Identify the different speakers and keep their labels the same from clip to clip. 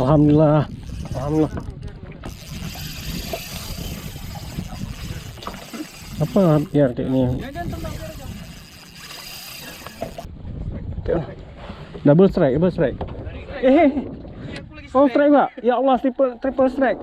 Speaker 1: Alhamdulillah. Alhamdulillah. Apa biar kayak ini? Double strike, double strike. Oh strike Pak. Ya Allah, triple strike.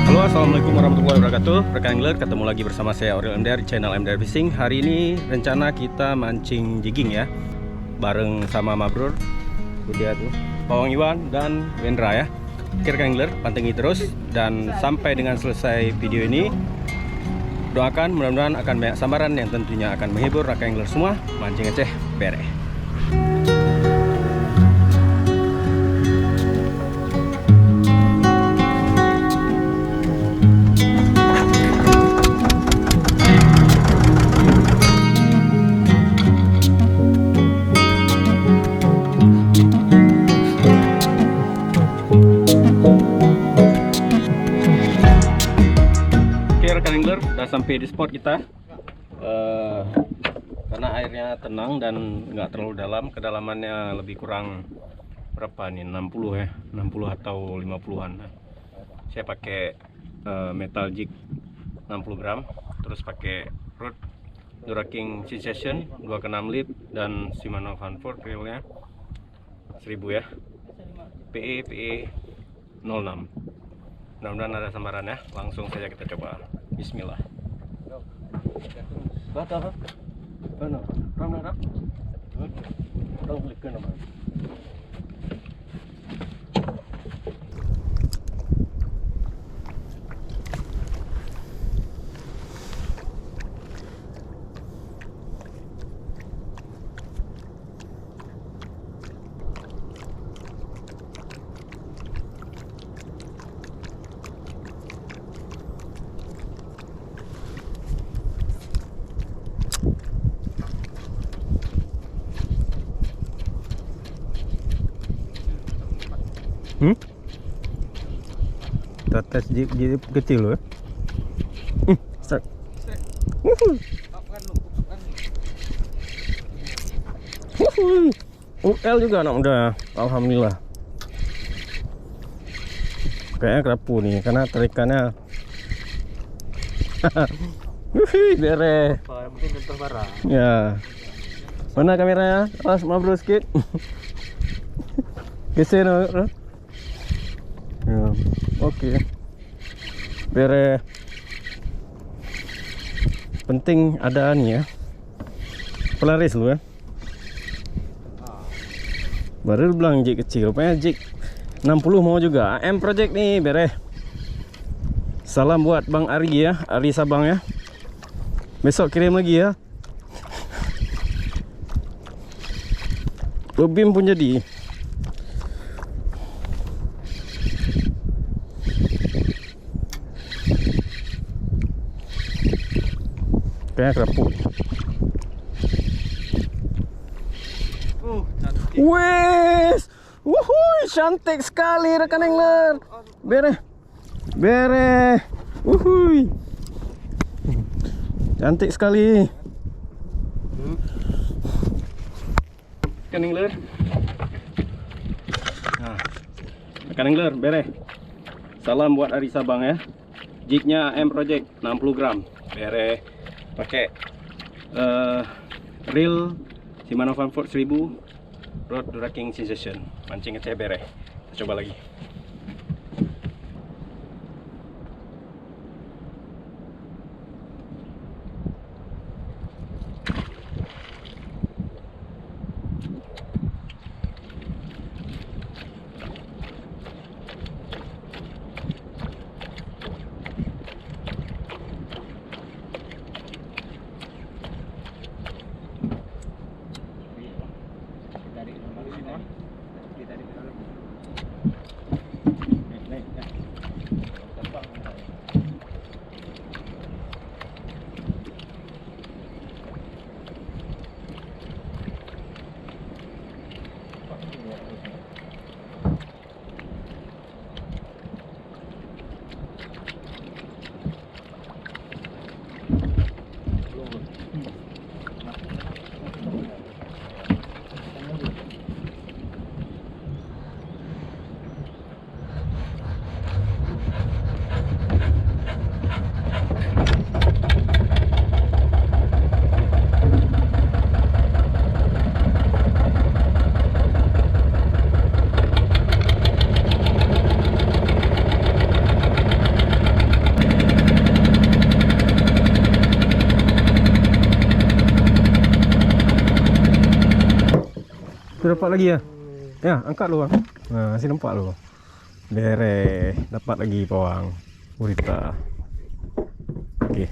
Speaker 1: Halo, assalamualaikum warahmatullahi wabarakatuh. Rekan angler, ketemu lagi bersama saya Aurel MDR di channel MDR Fishing. Hari ini rencana kita mancing jigging ya, bareng sama Mabrur, dia tuh, Pawang Iwan dan Wendra ya. Oke rekan angler, pantengin terus dan sampai dengan selesai video ini. Doakan mudah-mudahan akan banyak sambaran yang tentunya akan menghibur rekan angler semua. Mancing Aceh bere. Udah sampai di spot kita, karena airnya tenang dan nggak terlalu dalam, kedalamannya lebih kurang berapa nih, 60 ya, 60 atau 50-an. Saya pakai metal jig 60 gram, terus pakai rod Dura-King Sensation 2x6 lip dan Shimano Vanford reelnya 1000 ya, PE 06. Mudah-mudahan ada sambaran ya. Langsung saja kita coba. Bismillah. Batal, mana? Ramai. Tahu klik ke nama. Kita tes jig kecil loh ya. Start. UL juga anak muda. Alhamdulillah. Kayaknya kerapu nih karena tarikannya. Bere.
Speaker 2: Mungkin terbarang.
Speaker 1: Ya. Mana kameranya? Pas Mabrur sikit. Geser no. Ya, oke. Bere. Penting ada nih ya. Pelaris lu ya. Baru bilang jig kecil, rupanya jig 60 mau juga. AM Project nih, bere. Salam buat Bang Ari ya, Ari Sabang ya. Besok kirim lagi ya. Lubim pun jadi. Kayaknya kerapu. Wes, wuhui, cantik sekali rekan angler. Bere, wuhui, cantik sekali. Rekan angler. Nah, rekan angler, bere. Salam buat Ari Sabang ya. Jignya AM Project 60 gram, bere. Pakai reel Shimano Vanford 1000, rod Dura-King Sensation. Mancing Aceh bere. Kita coba lagi. Sudah dapat lagi ya? Ya, angkat lu bang. Nah, masih nampak lu. Bere, dapat lagi pawang gurita. Oke.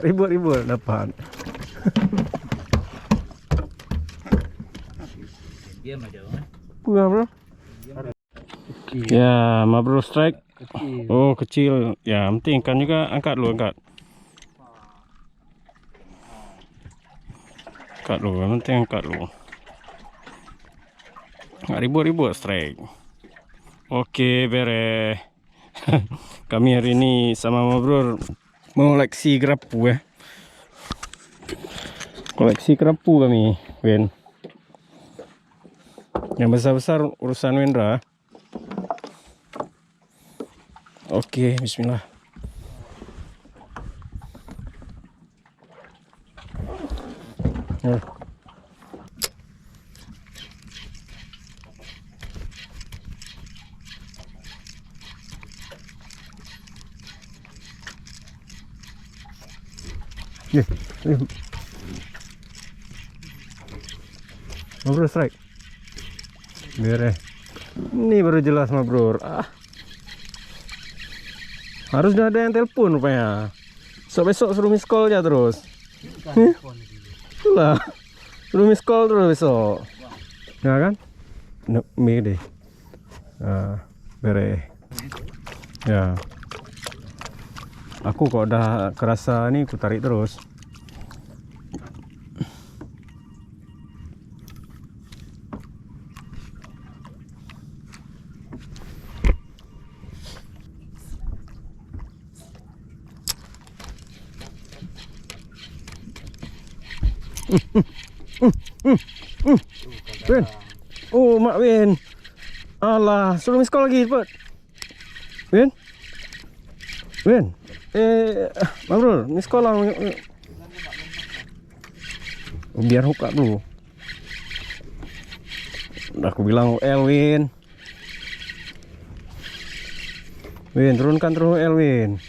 Speaker 1: Ribut-ribut dapat.
Speaker 2: Diam aja bang.
Speaker 1: Pulang bro. Ya, mabrur strike. Oh kecil. Ya, penting kan juga angkat lu angkat. Angkat lu, penting angkat lu. Nggak ribut-ribut strike. Oke, bere. Kami hari ini sama mabrur mengoleksi kerapu ya. Koleksi kerapu kami, Wen. Yang besar-besar urusan Wendra. Oke, bismillah. Mabrur strike. Bere. Ini baru jelas mabrur. Harus udah ada yang telepon rupanya. Besok suruh miss call aja terus. Itulah. Suruh miss call terus besok. Ya kan? Mie deh. Bere. Ya. Aku kok udah kerasa nih, aku tarik terus. Win. Oh, Mak Win. Alah, suruh miss call lagi cepat. Win. Win. Mabrur, miss call lah. Biar hook dulu. Udah aku bilang Elwin. Win, turunkan terus Elwin.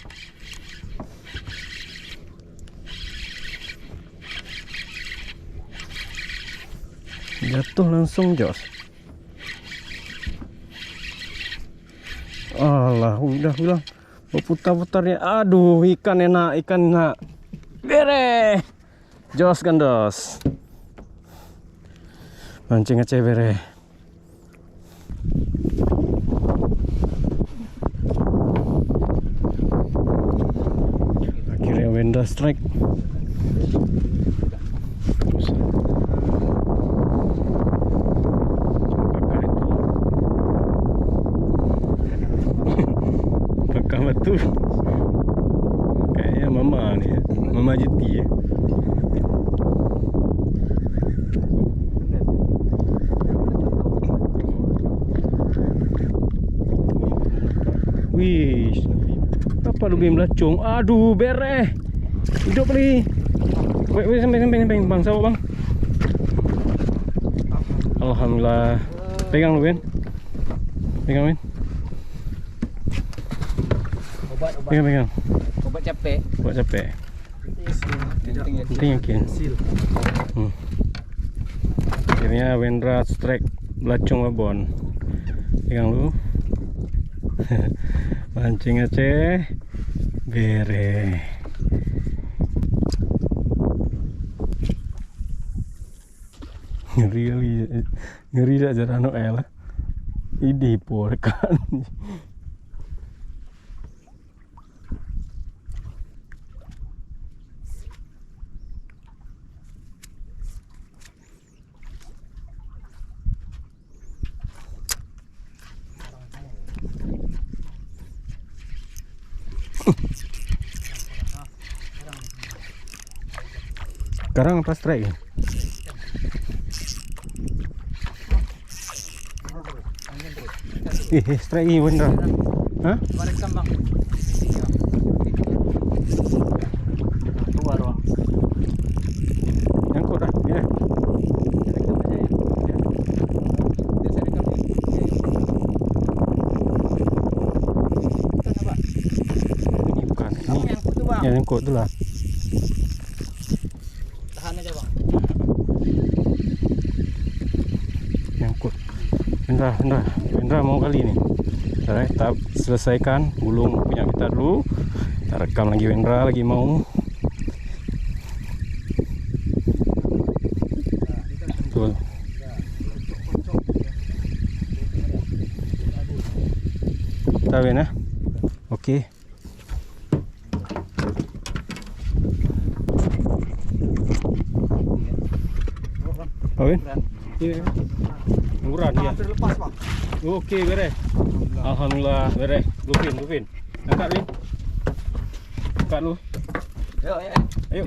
Speaker 1: Jatuh langsung jos. Alah, udah bilang berputar-putarnya. Aduh, ikan enak, ikan enak. Bere. Jos kan dos. Mancing aja bere. Akhirnya Wendra strike. Betul. Kayaknya mama nih ya. Mama Jeti ya. Wih, apa lu game belacung? Aduh, bere. Hidup nih. Wait, sampai bang, sawah bang. Alhamdulillah. Pegang lu, Ben. Pegang, Ben. Pegang.
Speaker 2: Obat capek.
Speaker 1: Obat capek. Penting yakin. Akhirnya Wendra strike belacung babon. Pegang lu. Mancing Aceh. Bere. Ngeri aja rano el. Ini kan. Sekarang apa strike? Strike ini bener. Hah?
Speaker 2: Balik sambang. Keluar bang.
Speaker 1: Nyangkut dah. Ya. Ini bukan. Ini yang nyangkut tu lah.
Speaker 2: Tahan aja bang.
Speaker 1: Wendra mau kali ini. Kita selesaikan gulung punya kita dulu. Kita rekam lagi Wendra lagi mau. Betul. Tahu ya? Oke. Kawin? Iya. Murah dia.
Speaker 2: Hampir lepas, Bang.
Speaker 1: Oke, beres. Alhamdulillah, beres. Lupin. Angkat, Lin. Angkat lu.
Speaker 2: Yuk.
Speaker 1: Ayo.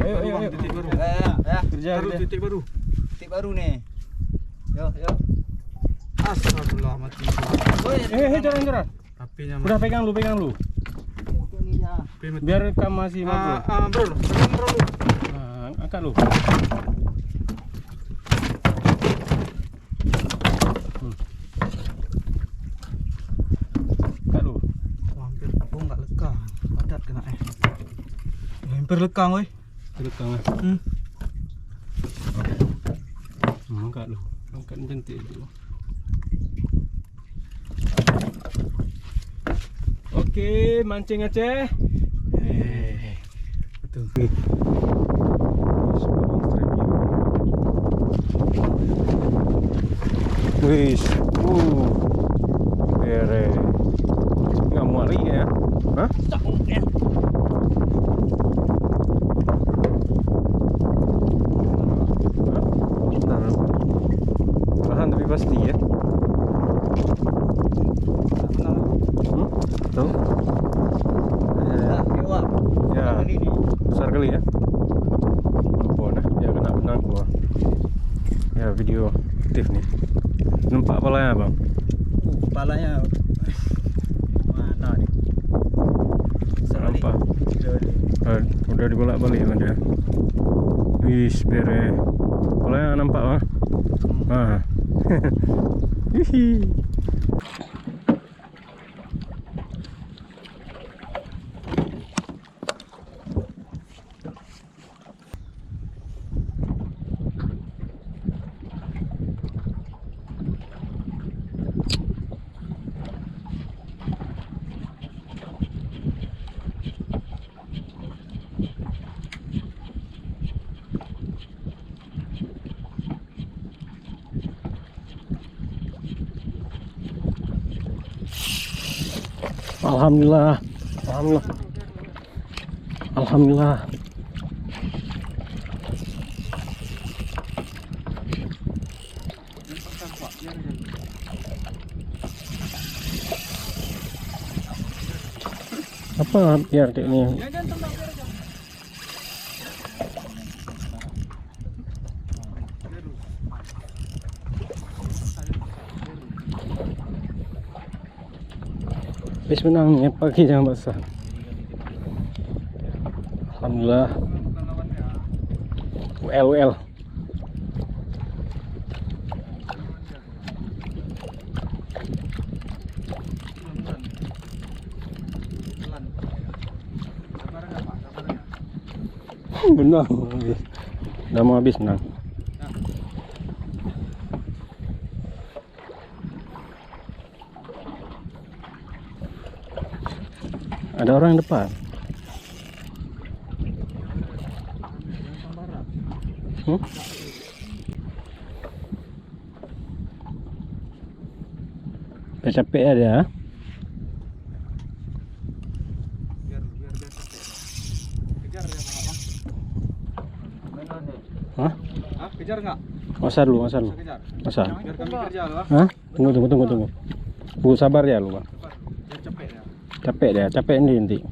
Speaker 2: Titik baru.
Speaker 1: Kerja.
Speaker 2: Titik baru nih. Yuk. Astagfirullah mati.
Speaker 1: Jangan.
Speaker 2: HP-nya
Speaker 1: Udah pegang lu. Biar rekam masih bro.
Speaker 2: Bro.
Speaker 1: Angkat lu. Angkat lu.
Speaker 2: Hampir enggak lekang. Padat kena hampir lekang, woi.
Speaker 1: Rekam. Angkat lu. Angkat cantik dulu. Oke, mancing Aceh.
Speaker 2: Betul.
Speaker 1: Wis, beres. Nggak muat lagi ya? Hah? Bentar. Perlahan tapi pasti ya. Tahu? Ya, besar kali ya. Apa nah? Ya kena benang gua. Ya video aktif nih. Nampak palanya bang?
Speaker 2: Kepalanya mana nih?
Speaker 1: Nampak. Udah dibolak-balik kan dia. Wis beres. Palanya nampak bang? Hihi. Alhamdulillah. Apa biar kayak ini? Wis menangnya pagi jangan basah. Alhamdulillah. UL. Benar. Udah mau habis nang. Ada orang depan. Capek ada.
Speaker 2: Biar dia capek. Kejar dia Bang.
Speaker 1: Hah?
Speaker 2: Kejar enggak?
Speaker 1: Masa dulu.
Speaker 2: Kejar.
Speaker 1: Masa.
Speaker 2: Biar kami kerja lu,
Speaker 1: Hah? Tunggu. Bu sabar ya lu, Bang.
Speaker 2: Dia capek ya.
Speaker 1: Capek nanti.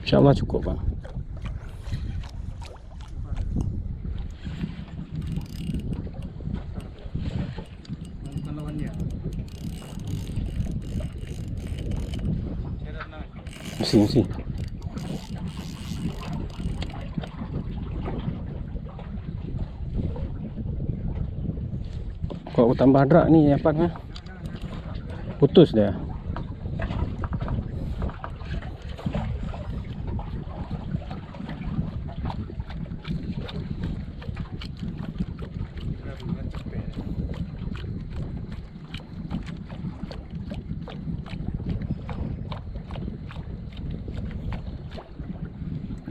Speaker 1: Insyaallah cukup, Bang.
Speaker 2: Bukan lawan dia.
Speaker 1: Mesti. Kok tambah drak nih apa nih? Putus dia.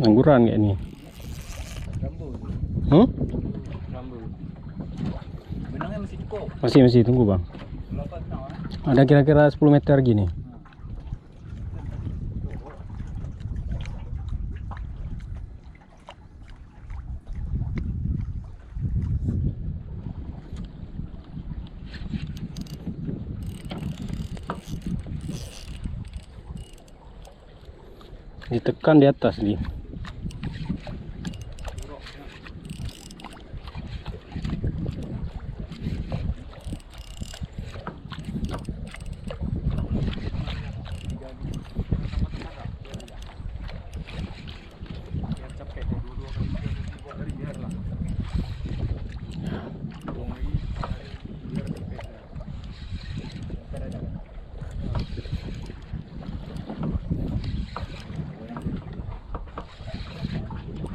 Speaker 1: Angguran kayak ini.
Speaker 2: Rambu.
Speaker 1: Hmm?
Speaker 2: Rambu. Benangnya masih cukup.
Speaker 1: Masih tunggu bang.
Speaker 2: Berapa benang?
Speaker 1: Ada kira-kira 10 meter gini. Ditekan di atas nih.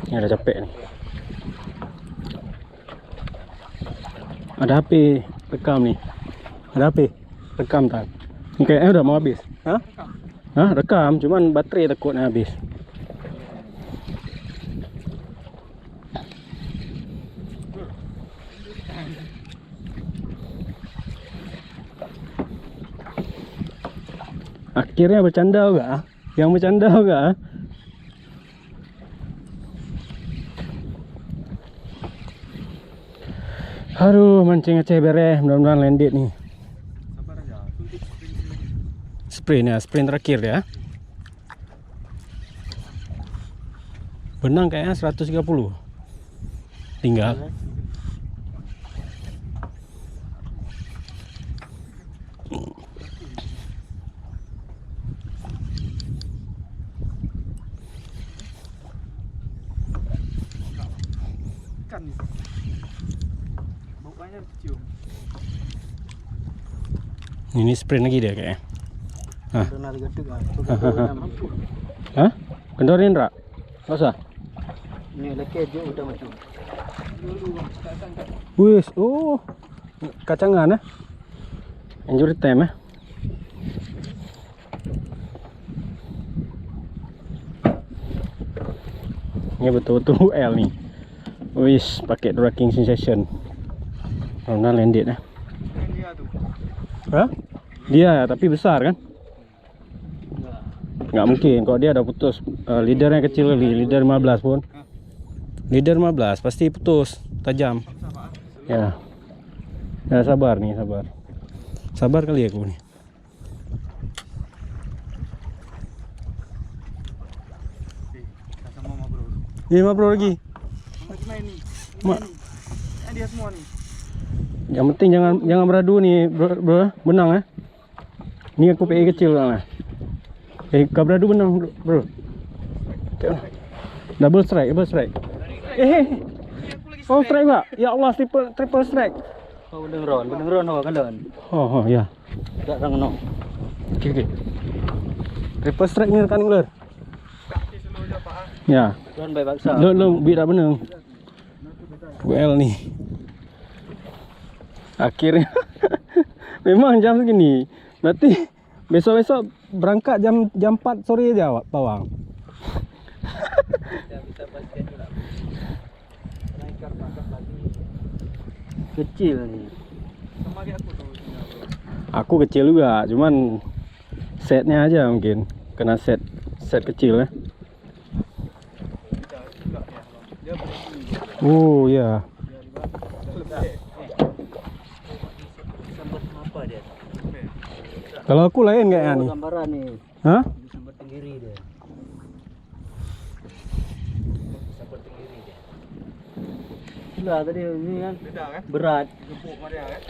Speaker 1: Ini ada capek nih. Ada HP rekam nih. Ada HP rekam tak? Ini kayaknya udah mau habis. Hah? Hah, rekam, cuman baterai takutnya habis. Akhirnya bercanda enggak? Yang bercanda enggak? Aduh, mancing Aceh beres, mudah-mudahan landed nih.
Speaker 2: Sabar aja. Suntik
Speaker 1: Sprint ya, sprint terakhir ya. Benang kayaknya 130. Tinggal.
Speaker 2: ikan nih. Baunya cium.
Speaker 1: Ini sprint lagi dia kayaknya. Hah?
Speaker 2: Benar gedeg kan.
Speaker 1: Hah? Kendorin Ra? Enggak usah.
Speaker 2: Ini lagi aja udah macam.
Speaker 1: Wis, oh. Kacangan ya. Injury time ya. Ini betul-betul L nih. Wis, pakai Dura King Sensation. Karena landed ya.
Speaker 2: Dia tuh.
Speaker 1: Hah? Dia tapi besar kan? Nggak mungkin kalau dia udah putus. Leadernya kecil kali, leader 15 pun. Leader 15 pasti putus, tajam. Ya. Ya sabar nih, sabar. Sabar kali aku nih.
Speaker 2: Sama mama bro.
Speaker 1: Ini mah bro lagi.
Speaker 2: Main nih.
Speaker 1: Mak.
Speaker 2: Dia semua nih.
Speaker 1: Yang penting jangan beradu nih, bro. Benang ya. Ini aku PE kecil lah. Kau beradu benang, bro. Double strike, double strike. Oh, strike Pak. Ya Allah, triple strike.
Speaker 2: Oh, beneran oh kan dan.
Speaker 1: Oh, ya.
Speaker 2: Enggak sang no.
Speaker 1: Oke. Triple strike ni rekan ular. Ya.
Speaker 2: Tuan baik baksa.
Speaker 1: Lo biar benang. Well nih. Akhirnya memang jam segini. Berarti besok-besok berangkat jam 4 sore aja Pawang.
Speaker 2: Kita pastikan dulu. Naikkan pangkat lagi. Kecil nih. Sama kayak aku tuh.
Speaker 1: Aku kecil juga, cuman setnya aja mungkin kena set kecil ya. Oh ya.
Speaker 2: Apa dia?
Speaker 1: Kalau aku lain kayaknya nih.
Speaker 2: Gambaran nih.
Speaker 1: Hah?
Speaker 2: Sambar tenggiri dia. Sambar tenggiri dia. Gila tadi ini kan. Berat.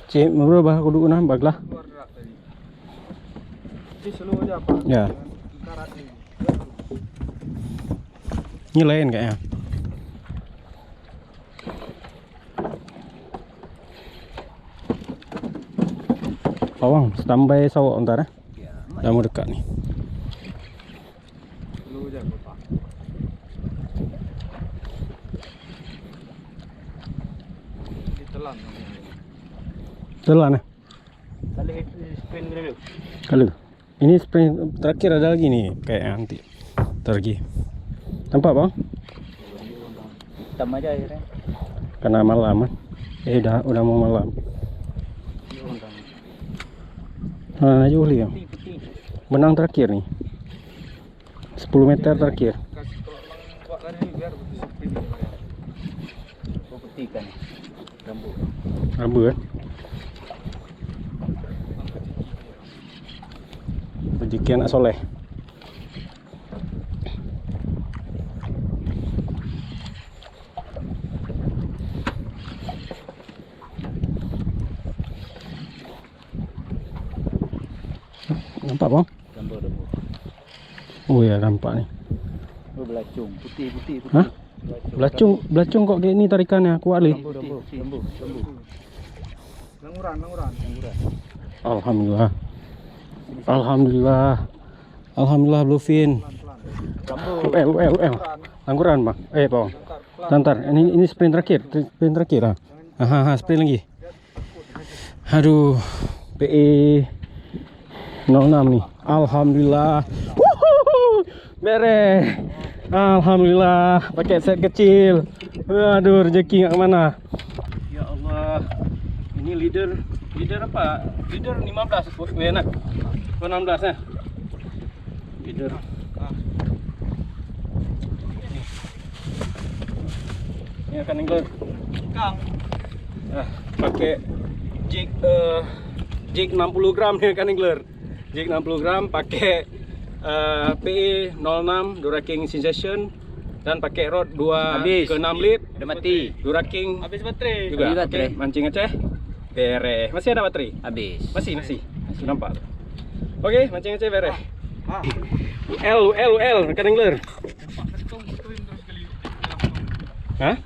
Speaker 1: Cik, bro bah aku dulu nah baglah.
Speaker 2: Ini slow aja apa?
Speaker 1: Ya.
Speaker 2: Karat nih.
Speaker 1: Ini lain kayaknya. Pawang, standby sawak ntar ya. Dah mau dekat nih.
Speaker 2: Slow aja Pak. Ditelan.
Speaker 1: Telan ya.
Speaker 2: Kali spin dulu.
Speaker 1: Kalau ini sprint terakhir ada lagi nih kayaknya nanti. Ntar lagi. Nampak bang?
Speaker 2: hitam aja akhirnya.
Speaker 1: Karena malam kan. Udah mau malam. Nah, aja uli ya.
Speaker 2: Putih.
Speaker 1: Benang terakhir nih. 10 meter terakhir.
Speaker 2: Putih kan. Rambu.
Speaker 1: Rambu kan. Rezeki anak soleh. Nampak bang?
Speaker 2: Rambu.
Speaker 1: Oh ya nampak nih.
Speaker 2: Oh, belacung. Putih.
Speaker 1: Hah? Belacung kok kayak ini tarikannya kuat li.
Speaker 2: Rambu. Languran.
Speaker 1: Alhamdulillah. Alhamdulillah bluefin.
Speaker 2: Rambu.
Speaker 1: UL. Langguran bang. Bang. Tantar. Ini sprint terakhir. Sprint lagi. Aduh. PE 06 nih. Alhamdulillah. Beres. Alhamdulillah. Pakai set kecil. Waduh, rezeki nggak kemana. Ya Allah. Ini leader apa? Leader 15 bos gue enak. 16 ya. Leader. Ini akan angler.
Speaker 2: Kang.
Speaker 1: Pakai jig 60 gram nih kan angler. Jig 60 gram pakai PE 06 Dura King Sensation dan pakai rod 2 ke 6 lip.
Speaker 2: Udah mati.
Speaker 1: Dura King
Speaker 2: Habis baterai.
Speaker 1: juga.
Speaker 2: Habis baterai.
Speaker 1: Oke, mancing Aceh. Beres. Masih ada baterai?
Speaker 2: Habis.
Speaker 1: Masih. Nampak. Oke, mancing Aceh beres. UL kan angler. Hah?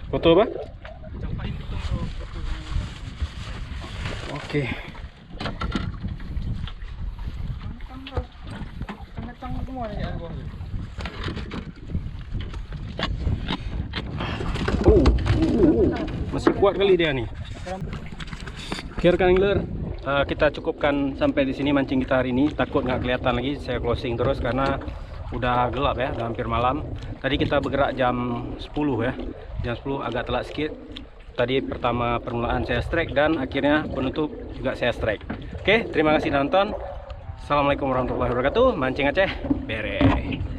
Speaker 1: Foto apa? Oke. Masih kuat kali dia nih. Oke rekan angler, kita cukupkan sampai di sini mancing kita hari ini. Takut nggak kelihatan lagi, saya closing terus karena udah gelap ya, udah hampir malam. Tadi kita bergerak jam 10 ya. Jam 10 agak telat sedikit. Tadi pertama permulaan saya strike dan akhirnya penutup juga saya strike. Oke, terima kasih nonton. Assalamualaikum warahmatullahi wabarakatuh. Mancing Aceh beres.